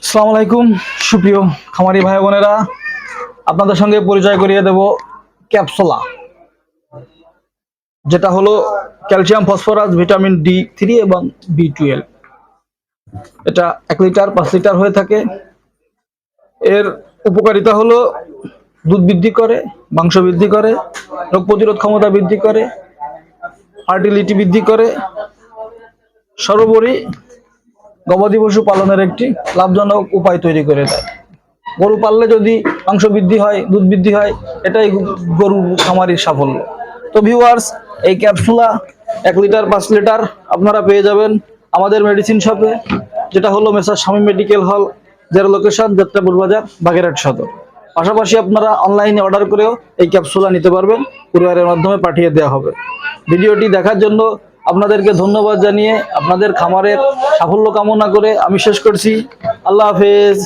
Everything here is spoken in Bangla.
আসসালামু আলাইকুম সুপ্রিয় খামারি ভাই বোনেরা, আপনাদের সঙ্গে পরিচয় করিয়ে দেব ক্যাপসুলা, যেটা হলো ক্যালসিয়াম, ফসফরাস, ভিটামিন D3 এবং B12। এটা 1 লিটার 5 লিটার হয়ে থাকে। এর উপকারিতা হলো দুধ বৃদ্ধি করে, মাংস বৃদ্ধি করে, রোগ প্রতিরোধ ক্ষমতা বৃদ্ধি করে, ফার্টিলিটি বৃদ্ধি করে। সর্বোপরি গবাদি পশু পালনের একটি লাভজনক উপায় তৈরি করে দেয়। গরু পাললে যদি মাংস বৃদ্ধি হয়, দুধ বৃদ্ধি হয়, এটাই গরু খামারির সাফল্য। তো ভিউয়ার্স, এই ক্যাপসুলা 1 লিটার 5 লিটার আপনারা পেয়ে যাবেন আমাদের মেডিসিন শপে, যেটা হলো মেসার স্বামী মেডিকেল হল, যার লোকেশন যাত্রাপুর বাজার, বাগেরহাট সদর। পাশাপাশি আপনারা অনলাইনে অর্ডার করেও এই ক্যাপসুলা নিতে পারবেন, কুরিয়ারের মাধ্যমে পাঠিয়ে দেওয়া হবে। ভিডিওটি দেখার জন্য আপনাদেরকে ধন্যবাদ জানিয়ে আপনাদের খামারের সাফল্য কামনা করে আমি শেষ করছি। আল্লাহ হাফেজ।